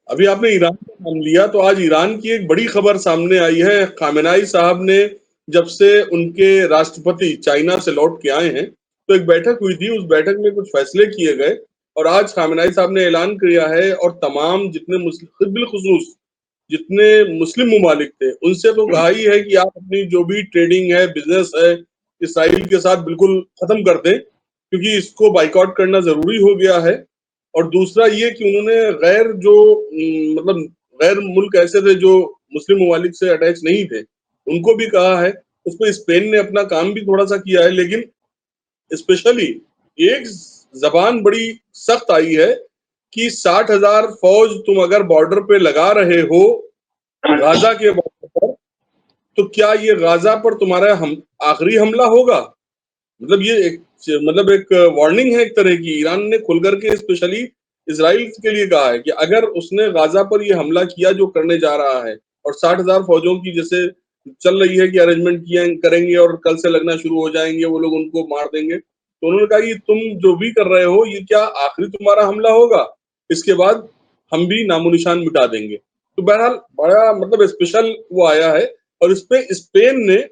अभी आपने ईरान का नाम लिया तो आज ईरान की एक बड़ी खबर सामने आई है। खामेनेई साहब ने जब से उनके राष्ट्रपति चाइना से लौट के आए हैं तो एक बैठक हुई थी, उस बैठक में कुछ फैसले किए गए और आज खामेनेई साहब ने ऐलान किया है और तमाम जितने मुस्लिम बिलखुसूस जितने मुस्लिम ममालिक थे उनसे तो कहा ही है कि आप अपनी जो भी ट्रेडिंग है, बिजनेस है, इसराइल के साथ बिल्कुल खत्म कर दें क्योंकि इसको बाइकआउट करना जरूरी हो गया है। और दूसरा ये कि उन्होंने गैर जो मतलब गैर मुल्क ऐसे थे जो मुस्लिम ममालिक से अटैच नहीं थे, उनको भी कहा है। उसमें स्पेन ने अपना काम भी थोड़ा सा किया है, लेकिन स्पेशली एक जबान बड़ी सख्त आई है कि 60,000 फौज तुम अगर बॉर्डर पे लगा रहे हो, गाजा के बॉर्डर पर, तो क्या ये गाजा पर तुम्हारा आखिरी हमला होगा? मतलब ये एक एक वार्निंग है एक तरह की। ईरान ने खुल करके स्पेशली इसराइल के लिए कहा है कि अगर उसने गाजा पर ये हमला किया जो करने जा रहा है और 60,000 फौजों की जैसे चल रही है कि अरेंजमेंट किया करेंगे और कल से लगना शुरू हो जाएंगे, वो लोग उनको मार देंगे, तो उन्होंने कहा कि तुम जो भी कर रहे हो ये क्या आखिरी तुम्हारा हमला होगा? इसके बाद हम भी नामो निशान मिटा देंगे। तो बहरहाल बड़ा स्पेशल वो आया है। और इस पे स्पेन ने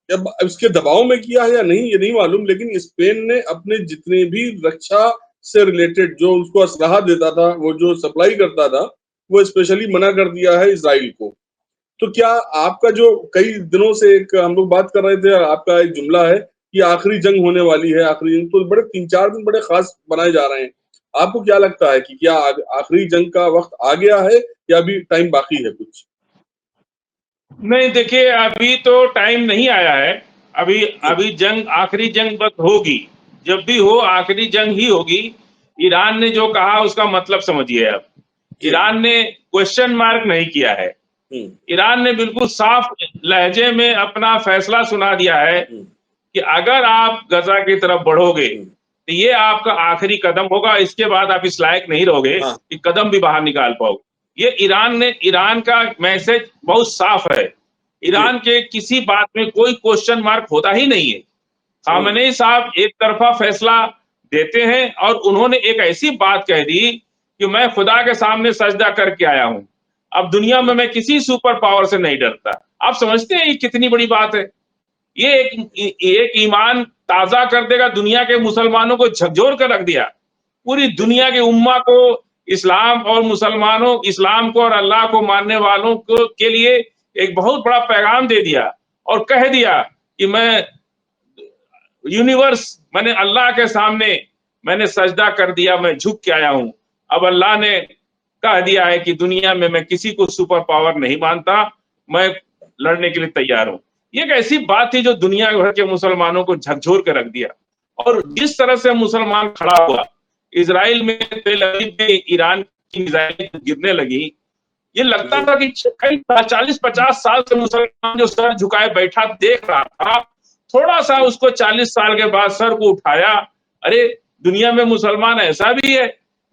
अब इसके दबाव में किया है या नहीं ये नहीं मालूम, लेकिन स्पेन ने अपने जितने भी रक्षा से रिलेटेड जो उसको असलहा देता था, वो जो सप्लाई करता था, वो स्पेशली मना कर दिया है इसराइल को। तो क्या आपका जो कई दिनों से एक हम लोग बात कर रहे थे, आपका एक जुमला है कि आखिरी जंग होने वाली है, आखिरी जंग, तो बड़े 3-4 दिन बड़े खास बनाए जा रहे हैं। आपको क्या लगता है कि क्या आखिरी जंग का वक्त आ गया है या अभी टाइम बाकी है कुछ? नहीं, देखिए अभी तो टाइम नहीं आया है। अभी जी, अभी जंग, आखिरी जंग बस होगी। जब भी हो आखिरी जंग ही होगी। ईरान ने जो कहा उसका मतलब समझिए आप। जी। ईरान ने क्वेश्चन मार्क नहीं किया है। हुँ, ईरान ने बिल्कुल साफ लहजे में अपना फैसला सुना दिया है हुँ, कि अगर आप गजा की तरफ बढ़ोगे हुँ। तो ये आपका आखिरी कदम होगा, इसके बाद आप इस लायक नहीं रहोगे हाँ, कि कदम भी बाहर निकाल पाओगे। ये ईरान का मैसेज बहुत साफ है। जी। ईरान के किसी बात में कोई क्वेश्चन मार्क होता ही नहीं है। हुँ, खामेनेई साहब एक तरफा फैसला देते हैं और उन्होंने एक ऐसी बात कह दी कि मैं खुदा के सामने सजदा करके आया हूं। अब दुनिया में हुँ। मैं किसी सुपर पावर से नहीं डरता। आप समझते हैं ये कितनी बड़ी बात है? ये एक ईमान ताजा कर देगा, दुनिया के मुसलमानों को झकझोर कर रख दिया। पूरी बिल्कुल। दुनिया की उम्मा को, इस्लाम और मुसलमानों, इस्लाम को और अल्लाह को मानने वालों को के लिए एक बहुत बड़ा पैगाम दे दिया और कह दिया कि मैं यूनिवर्स, मैंने अल्लाह के सामने मैंने सजदा कर दिया, मैं झुक के आया हूं। अब अल्लाह ने कह दिया है कि दुनिया में मैं किसी को सुपर पावर नहीं मानता, मैं लड़ने के लिए तैयार हूं। ये एक ऐसी बात थी जो दुनिया भर के मुसलमानों को झकझोर के रख दिया। और जिस तरह से मुसलमान खड़ा हुआ, इजराइल में, तेल अवीव में ईरान की मिसाइल गिरने लगी, ये लगता जी, था कि कई 40-50 साल से मुसलमान जो सर झुकाए बैठा देख रहा था, थोड़ा सा जी। उसको 40 साल के बाद सर को उठाया। अरे, दुनिया में मुसलमान ऐसा भी है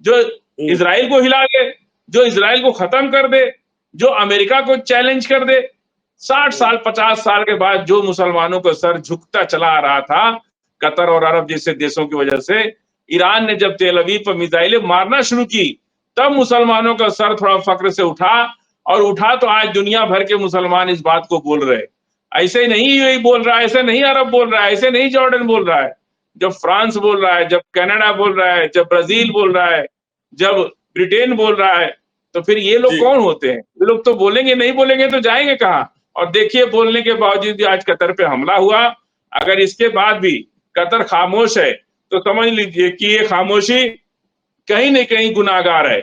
जो हुँ, इजराइल को हिला दे, जो इजराइल को खत्म कर दे, जो अमेरिका को चैलेंज कर दे। 60 हुँ। साल 50 साल के बाद जो मुसलमानों का सर झुकता चला आ रहा था, कतर और अरब जैसे देशों की वजह से, ईरान ने जब तेल अवीव पर मिसाइलें मारना शुरू की, तब मुसलमानों का सर थोड़ा फक्र से उठा। और उठा तो आज दुनिया भर के मुसलमान इस बात को बोल रहे हैं। ऐसे नहीं यूएई बोल रहा है, ऐसे नहीं अरब बोल रहा है, ऐसे नहीं जॉर्डन बोल रहा है। जब फ्रांस बोल रहा है, जब कनाडा बोल रहा है, जब ब्राजील बोल रहा है, जब ब्रिटेन बोल रहा है, तो फिर ये लोग जी, कौन होते हैं? ये लोग तो बोलेंगे, नहीं बोलेंगे तो जाएंगे कहाँ? और देखिए, बोलने के बावजूद भी आज कतर पे हमला हुआ। अगर इसके बाद भी कतर खामोश है तो समझ लीजिए कि ये खामोशी कहीं न कहीं गुनाहगार है।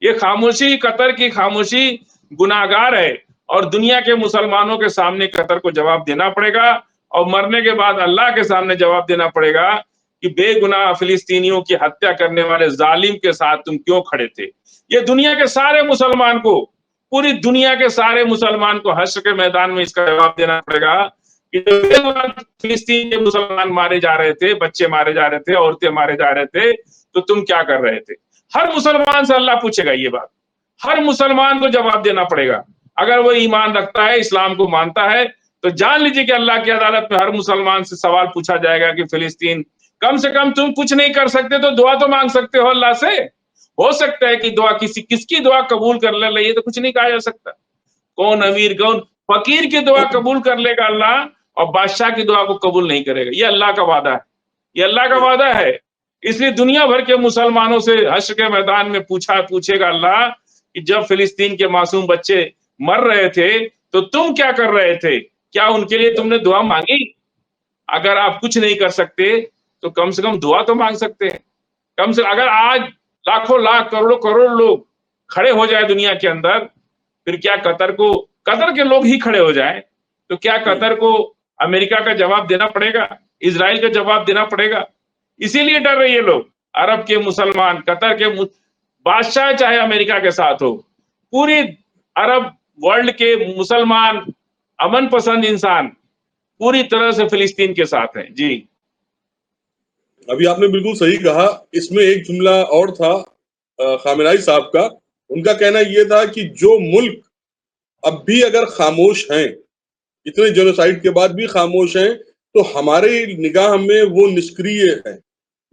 ये खामोशी, कतर की खामोशी गुनाहगार है। और दुनिया के मुसलमानों के सामने कतर को जवाब देना पड़ेगा और मरने के बाद अल्लाह के सामने जवाब देना पड़ेगा कि बेगुनाह फिलिस्तीनियों की हत्या करने वाले जालिम के साथ तुम क्यों खड़े थे? ये दुनिया के सारे मुसलमान को, पूरी दुनिया के सारे मुसलमान को हश्र के मैदान में इसका जवाब देना पड़ेगा कि जो बेगुनाह फिलिस्तीन के मुसलमान मारे जा रहे थे, बच्चे मारे जा रहे थे, औरतें मारे जा रहे थे, तो तुम क्या कर रहे थे? हर मुसलमान से अल्लाह पूछेगा ये बात। हर मुसलमान को जवाब देना पड़ेगा। अगर वो ईमान रखता है, इस्लाम को मानता है, तो जान लीजिए कि अल्लाह की अदालत में हर मुसलमान से सवाल पूछा जाएगा कि फिलिस्तीन, कम से कम तुम कुछ नहीं कर सकते तो दुआ तो मांग सकते हो अल्लाह से। हो सकता है कि दुआ किसकी दुआ कबूल कर ले, ये तो कुछ नहीं कहा जा सकता। कौन अमीर कौन फकीर की दुआ कबूल कर लेगा अल्लाह, और बादशाह की दुआ को कबूल नहीं करेगा। ये अल्लाह का वादा है, ये अल्लाह का वादा है। इसलिए दुनिया भर के मुसलमानों से हश्र के मैदान में पूछेगा अल्लाह कि जब फिलिस्तीन के मासूम बच्चे मर रहे थे तो तुम क्या कर रहे थे? क्या उनके लिए तुमने दुआ मांगी? अगर आप कुछ नहीं कर सकते तो कम से कम दुआ तो मांग सकते हैं। कम से अगर आज लाखों लाख करोड़ों करोड़ लोग खड़े हो जाए दुनिया के अंदर, फिर क्या कतर के लोग ही खड़े हो जाए तो क्या कतर को अमेरिका का जवाब देना पड़ेगा, इजराइल का जवाब देना पड़ेगा? इसीलिए डर रहे ये लोग, अरब के मुसलमान, कतर के बादशाह चाहे अमेरिका के साथ हो, पूरी अरब वर्ल्ड के मुसलमान अमन पसंद इंसान पूरी तरह से फिलिस्तीन के साथ हैं। जी, अभी आपने बिल्कुल सही कहा। इसमें एक जुमला और था खामेनाई साहब का। उनका कहना यह था कि जो मुल्क अब भी अगर खामोश हैं, इतने जेनोसाइड के बाद भी खामोश हैं, तो हमारे निगाह में वो निष्क्रिय है,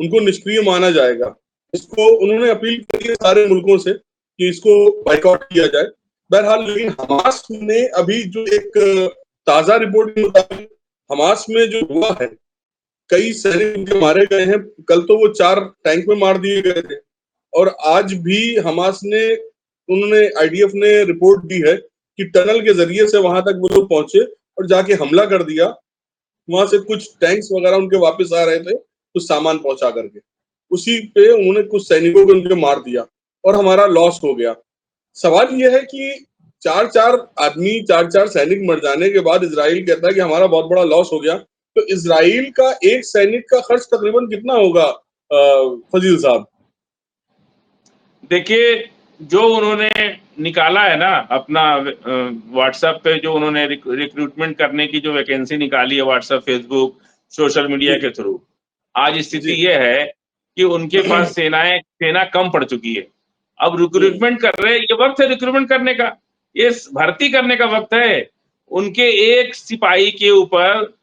उनको निष्क्रिय माना जाएगा। इसको उन्होंने अपील की है सारे मुल्कों से कि इसको बाइकआउट किया जाए। बहरहाल, लेकिन हमास ने अभी जो एक ताजा रिपोर्ट के मुताबिक हमास में जो हुआ है, कई सैनिक उनके मारे गए हैं। कल तो वो 4 टैंक में मार दिए गए थे, और आज भी हमास ने, उन्होंने, आईडीएफ ने रिपोर्ट दी है कि टनल के जरिए से वहां तक वो लोग पहुंचे और जाके हमला कर दिया। वहां से कुछ टैंक्स वगैरह उनके वापस आ रहे थे, कुछ सामान पहुंचा करके उसी पे उन्होंने कुछ सैनिकों को उनके मार दिया और हमारा लॉस हो गया। सवाल यह है कि 4-4 सैनिक मर जाने के बाद इजराइल कहता है कि हमारा बहुत बड़ा लॉस हो गया। तो इजराइल का एक सैनिक का खर्च तकरीबन कितना होगा फजील साहब? देखिए, जो उन्होंने निकाला है ना अपना व्हाट्सएप पे, जो उन्होंने रिक्रूटमेंट करने की जो वैकेंसी निकाली है व्हाट्सएप, फेसबुक, सोशल मीडिया के थ्रू, आज स्थिति जी। ये है कि उनके पास सेना कम पड़ चुकी है। अब रिक्रूटमेंट कर रहे हैं, ये वक्त है रिक्रूटमेंट करने का, ये भर्ती करने का वक्त है। उनके एक सिपाही के ऊपर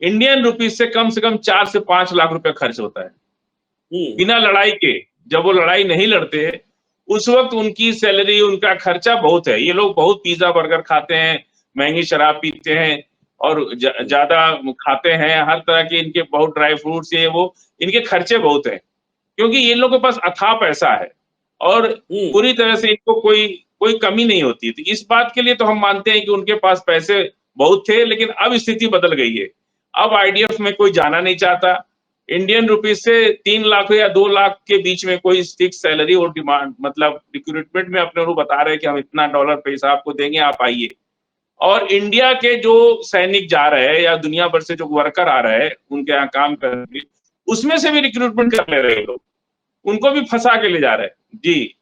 इंडियन रुपीज से कम 4 से 5 लाख रुपए खर्च होता है बिना लड़ाई के। जब वो लड़ाई नहीं लड़ते उस वक्त उनकी सैलरी, उनका खर्चा बहुत है। ये लोग बहुत पिज्जा बर्गर खाते हैं, महंगी शराब पीते हैं और ज्यादा खाते हैं, हर तरह के इनके बहुत ड्राई फ्रूट्स, ये वो, इनके खर्चे बहुत हैं क्योंकि इन लोगों के पास अथाह पैसा है और पूरी तरह से इनको कोई कोई कमी नहीं होती थी। इस बात के लिए तो हम मानते हैं कि उनके पास पैसे बहुत थे, लेकिन अब स्थिति बदल गई है। अब आईडीएफ में कोई जाना नहीं चाहता। इंडियन रुपीज से 3 लाख या 2 लाख के बीच में कोई फिक्स सैलरी और डिमांड, मतलब रिक्रूटमेंट में अपने को बता रहे हैं कि हम इतना डॉलर पैसा आपको देंगे, आप आइए। और इंडिया के जो सैनिक जा रहे हैं या दुनिया भर से जो वर्कर आ रहे हैं उनके यहाँ काम करने, उसमें से भी रिक्रूटमेंट कर ले रहे हैं लोग, उनको भी फंसा के ले जा रहे हैं। जी,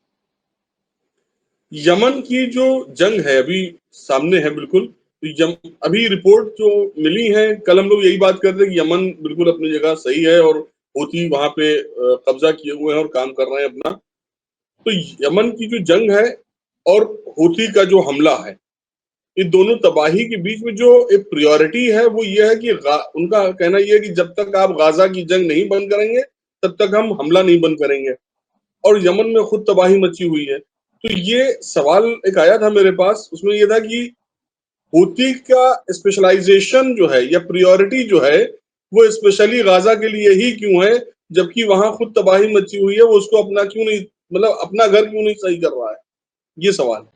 यमन की जो जंग है अभी सामने है बिल्कुल। तो अभी रिपोर्ट जो मिली है, कल हम लोग यही बात कर रहे थे कि यमन बिल्कुल अपनी जगह सही है और हूथी वहां पे कब्जा किए हुए हैं और काम कर रहे हैं अपना। तो यमन की जो जंग है और हूथी का जो हमला है, ये दोनों तबाही के बीच में जो एक प्रायोरिटी है वो ये है कि उनका कहना यह है कि जब तक आप गाजा की जंग नहीं बंद करेंगे तब तक हम हमला नहीं बंद करेंगे। और यमन में खुद तबाही मची हुई है। तो ये सवाल एक आया था मेरे पास, उसमें ये था कि हूती का स्पेशलाइजेशन जो है या प्रायोरिटी जो है वो स्पेशली गाजा के लिए ही क्यों है, जबकि वहां खुद तबाही मची हुई है, वो उसको अपना क्यों नहीं, मतलब अपना घर क्यों नहीं सही कर रहा है? ये सवाल।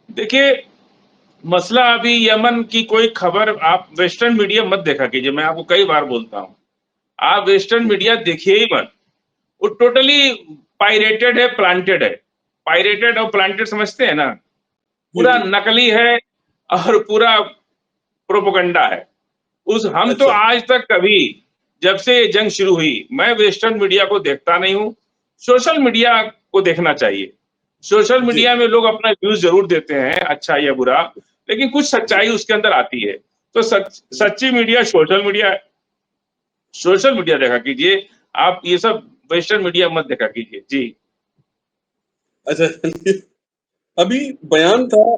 देखिए, मसला अभी यमन की कोई खबर आप वेस्टर्न मीडिया मत देखा कीजिए, मैं आपको कई बार बोलता हूं, आप वेस्टर्न मीडिया देखिए ही मत। वो टोटली पायरेटेड है, प्लांटेड है। पायरेटेड और प्लांटेड समझते हैं ना, जी पूरा जी। नकली है और पूरा प्रोपोगंडा है। हम तो अच्छा। आज तक कभी, जब से ये जंग शुरू हुई, मैं वेस्टर्न मीडिया को देखता नहीं हूं। सोशल मीडिया को देखना चाहिए। सोशल जी। मीडिया में लोग अपना व्यूज जरूर देते हैं, अच्छा या बुरा, लेकिन कुछ जी। सच्चाई उसके अंदर आती है। तो सच्ची मीडिया सोशल मीडिया देखा कीजिए। आप ये सब वेस्टर्न मीडिया मत देखा कीजिए। जी, अच्छा। अभी बयान था।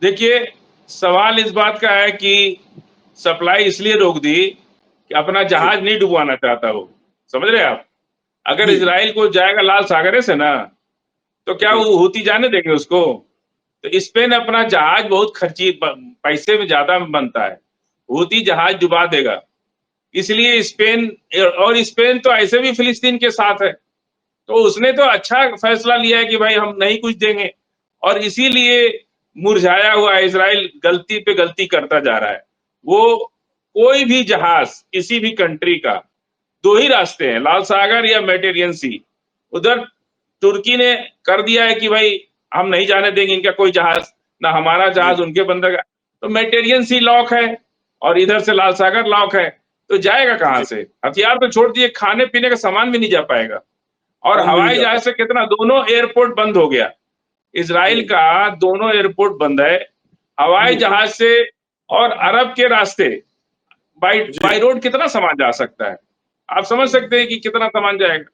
देखिए, सवाल इस बात का है कि सप्लाई इसलिए रोक दी कि अपना जी। जहाज नहीं डुबवाना चाहता वो। समझ रहे हैं आप? अगर जी, इजराइल को जाएगा लाल सागरे से ना, तो क्या जी, वो हूती जाने देंगे उसको? तो स्पेन अपना जहाज बहुत खर्ची पैसे में ज्यादा बनता है, हूती जहाज डुबा देगा। इसलिए स्पेन, और स्पेन तो ऐसे भी फिलिस्तीन के साथ है, तो उसने तो अच्छा फैसला लिया है कि भाई हम नहीं कुछ देंगे, और इसीलिए मुरझाया हुआ इजराइल गलती पे गलती करता जा रहा है। वो कोई भी जहाज किसी भी कंट्री का, दो ही रास्ते हैं, लाल सागर या मेडिटेरियन सी। उधर तुर्की ने कर दिया है कि भाई हम नहीं जाने देंगे इनका कोई जहाज, ना हमारा जी, जहाज उनके बंदर का। तो मेडिटेरियन सी लॉक है और इधर से लाल सागर लॉक है, तो जाएगा कहां जी, से? हथियार तो छोड़ दिए, खाने पीने का सामान भी नहीं जा पाएगा। और काम भी नहीं हवाई जा जहाज से पाता। कितना, दोनों एयरपोर्ट बंद हो गया, इजराइल हुँ, का दोनों एयरपोर्ट बंद है। हवाई हुँ, जहाज से और अरब के रास्ते बाई जी, बाई रोड कितना सामान जा सकता है? आप समझ हुँ, सकते हैं कि कितना सामान जाएगा।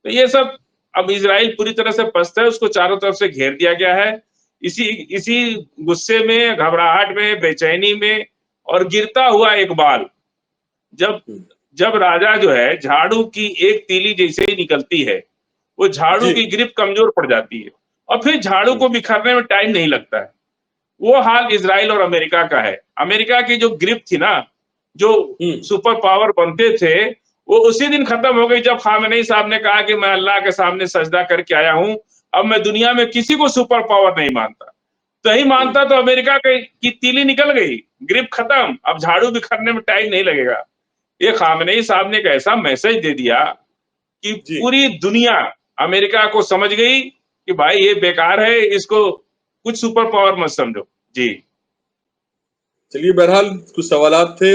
तो ये सब अब इजराइल पूरी तरह से पस्त है, उसको चारों तरफ से घेर दिया गया है। इसी इसी गुस्से में, घबराहट में, बेचैनी में, और गिरता हुआ एक बाल, जब हुँ, जब राजा जो है झाड़ू की एक तीली जैसे ही निकलती है, वो झाड़ू जी, की ग्रिप कमजोर पड़ जाती है, और फिर झाड़ू हुँ, को बिखरने में टाइम नहीं लगता है। वो हाल इजराइल और अमेरिका का है। अमेरिका की जो ग्रिप थी ना, जो हुँ, सुपर पावर बनते थे, वो उसी दिन खत्म हो गई जब खामेनेई साहब ने कहा कि मैं अल्लाह के सामने सजदा करके आया हूं, अब मैं दुनिया में किसी को सुपर पावर नहीं मानता। नहीं हुँ, मानता तो अमेरिका की तीली निकल गई, ग्रिप खत्म, अब झाड़ू बिखरने में टाइम नहीं लगेगा। ये खामेनेई साहब ने एक ऐसा मैसेज दे दिया कि जी। पूरी दुनिया अमेरिका को समझ गई कि भाई ये बेकार है, इसको कुछ सुपर पावर मत समझो। जी। चलिए बहरहाल कुछ सवालात थे